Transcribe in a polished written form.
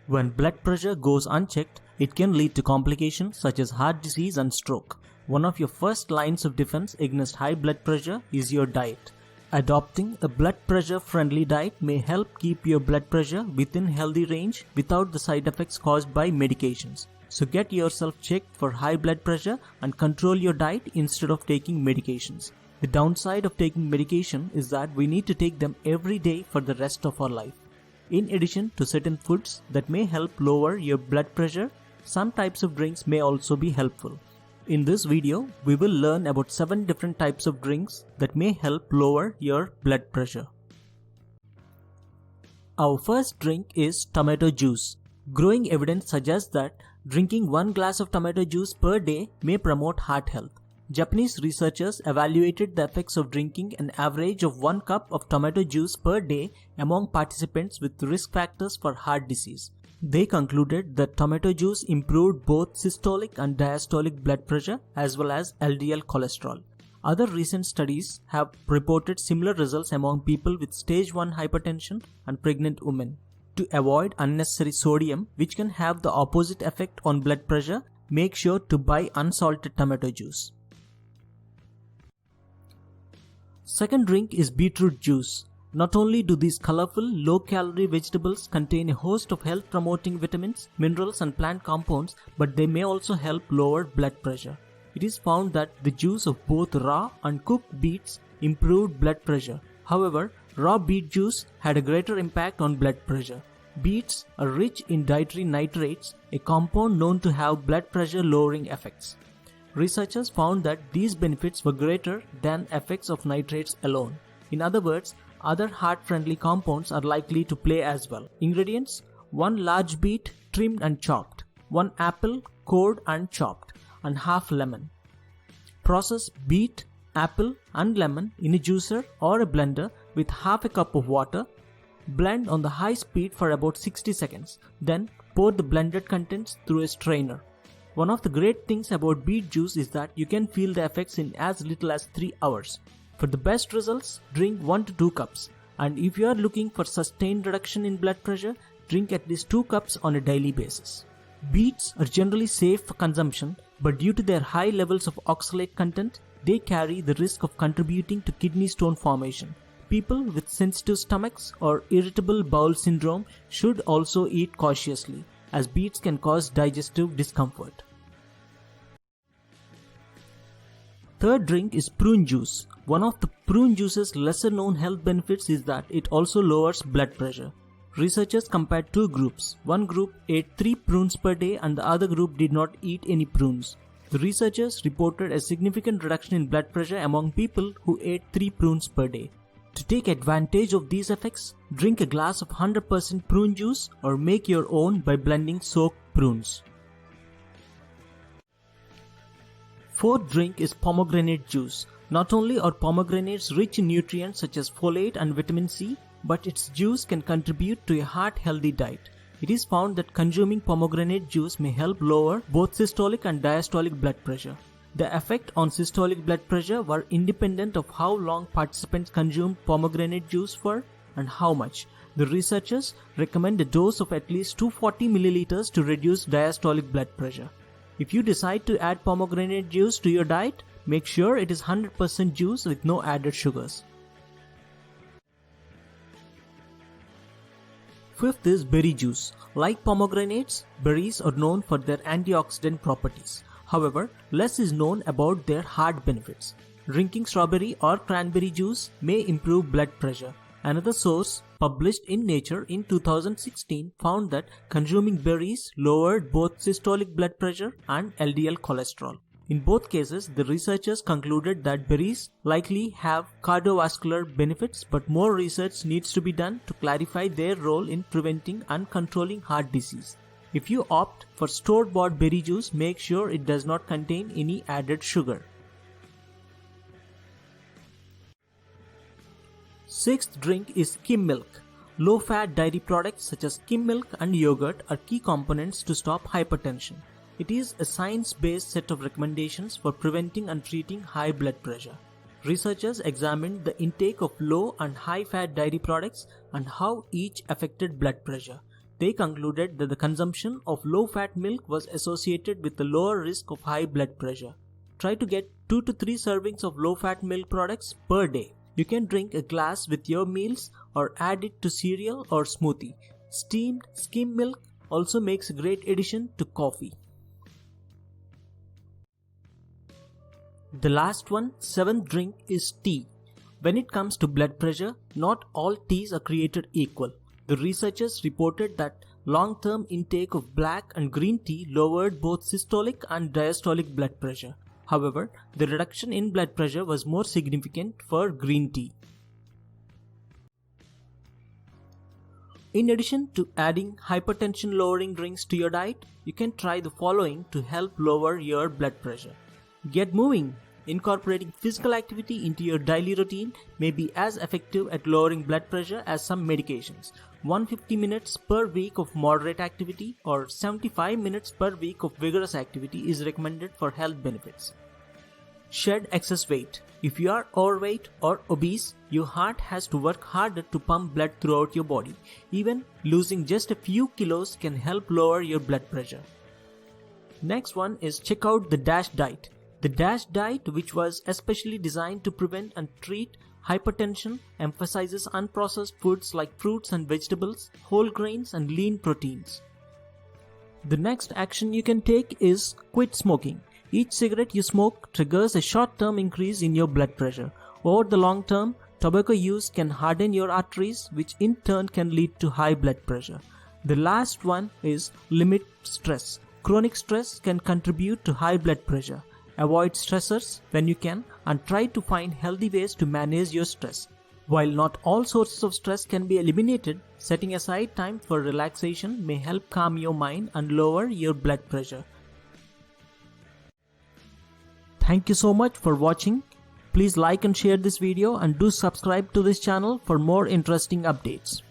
When blood pressure goes unchecked, it can lead to complications such as heart disease and stroke. One of your first lines of defense against high blood pressure is your diet. Adopting a blood pressure friendly diet may help keep your blood pressure within healthy range without the side effects caused by medications. So get yourself checked for high blood pressure and control your diet instead of taking medications. The downside of taking medication is that we need to take them every day for the rest of our life. In addition to certain foods that may help lower your blood pressure, some types of drinks may also be helpful. In this video, we will learn about 7 different types of drinks that may help lower your blood pressure. Our first drink is tomato juice. Growing evidence suggests that drinking 1 glass of tomato juice per day may promote heart health. Japanese researchers evaluated the effects of drinking an average of 1 cup of tomato juice per day among participants with risk factors for heart disease. They concluded that tomato juice improved both systolic and diastolic blood pressure as well as LDL cholesterol. Other recent studies have reported similar results among people with stage 1 hypertension and pregnant women. To avoid unnecessary sodium, which can have the opposite effect on blood pressure, make sure to buy unsalted tomato juice. Second drink is beetroot juice. Not only do these colorful, low-calorie vegetables contain a host of health-promoting vitamins, minerals and plant compounds, but they may also help lower blood pressure. It is found that the juice of both raw and cooked beets improved blood pressure. However, raw beet juice had a greater impact on blood pressure. Beets are rich in dietary nitrates, a compound known to have blood pressure lowering effects. Researchers found that these benefits were greater than effects of nitrates alone. In other words, other heart-friendly compounds are likely to play as well. Ingredients: 1 large beet trimmed and chopped, 1 apple cored and chopped, and half lemon. Process beet, apple and lemon in a juicer or a blender with half a cup of water. Blend on the high speed for about 60 seconds. Then pour the blended contents through a strainer. One of the great things about beet juice is that you can feel the effects in as little as 3 hours. For the best results, drink 1 to 2 cups. And if you are looking for sustained reduction in blood pressure, drink at least 2 cups on a daily basis. Beets are generally safe for consumption, but due to their high levels of oxalate content, they carry the risk of contributing to kidney stone formation. People with sensitive stomachs or irritable bowel syndrome should also eat cautiously, as beets can cause digestive discomfort. Third drink is prune juice. One of the prune juice's lesser known health benefits is that it also lowers blood pressure. Researchers compared 2 groups. One group ate 3 prunes per day and the other group did not eat any prunes. The researchers reported a significant reduction in blood pressure among people who ate 3 prunes per day. To take advantage of these effects, drink a glass of 100% prune juice or make your own by blending soaked prunes. Fourth drink is pomegranate juice. Not only are pomegranates rich in nutrients such as folate and vitamin C, but its juice can contribute to a heart-healthy diet. It is found that consuming pomegranate juice may help lower both systolic and diastolic blood pressure. The effect on systolic blood pressure were independent of how long participants consumed pomegranate juice for and how much. The researchers recommend a dose of at least 240 milliliters to reduce diastolic blood pressure. If you decide to add pomegranate juice to your diet, make sure it is 100% juice with no added sugars. Fifth is berry juice. Like pomegranates, berries are known for their antioxidant properties. However, less is known about their heart benefits. Drinking strawberry or cranberry juice may improve blood pressure. Another source, published in Nature in 2016, found that consuming berries lowered both systolic blood pressure and LDL cholesterol. In both cases, the researchers concluded that berries likely have cardiovascular benefits, but more research needs to be done to clarify their role in preventing and controlling heart disease. If you opt for store-bought berry juice, make sure it does not contain any added sugar. Sixth drink is skim milk. Low-fat dairy products such as skim milk and yogurt are key components to stop hypertension. It is a science-based set of recommendations for preventing and treating high blood pressure. Researchers examined the intake of low and high-fat dairy products and how each affected blood pressure. They concluded that the consumption of low-fat milk was associated with a lower risk of high blood pressure. Try to get 2 to 3 servings of low-fat milk products per day. You can drink a glass with your meals or add it to cereal or smoothie. Steamed skim milk also makes a great addition to coffee. The last one, 7th drink, is tea. When it comes to blood pressure, not all teas are created equal. The researchers reported that long-term intake of black and green tea lowered both systolic and diastolic blood pressure. However, the reduction in blood pressure was more significant for green tea. In addition to adding hypertension-lowering drinks to your diet, you can try the following to help lower your blood pressure. Get moving! Incorporating physical activity into your daily routine may be as effective at lowering blood pressure as some medications. 150 minutes per week of moderate activity or 75 minutes per week of vigorous activity is recommended for health benefits. Shed excess weight. If you are overweight or obese, your heart has to work harder to pump blood throughout your body. Even losing just a few kilos can help lower your blood pressure. Next one is check out the DASH diet. The DASH diet, which was especially designed to prevent and treat hypertension, emphasizes unprocessed foods like fruits and vegetables, whole grains and lean proteins. The next action you can take is quit smoking. Each cigarette you smoke triggers a short-term increase in your blood pressure. Over the long term, tobacco use can harden your arteries, which in turn can lead to high blood pressure. The last one is limit stress. Chronic stress can contribute to high blood pressure. Avoid stressors when you can and try to find healthy ways to manage your stress. While not all sources of stress can be eliminated, setting aside time for relaxation may help calm your mind and lower your blood pressure. Thank you so much for watching. Please like and share this video and do subscribe to this channel for more interesting updates.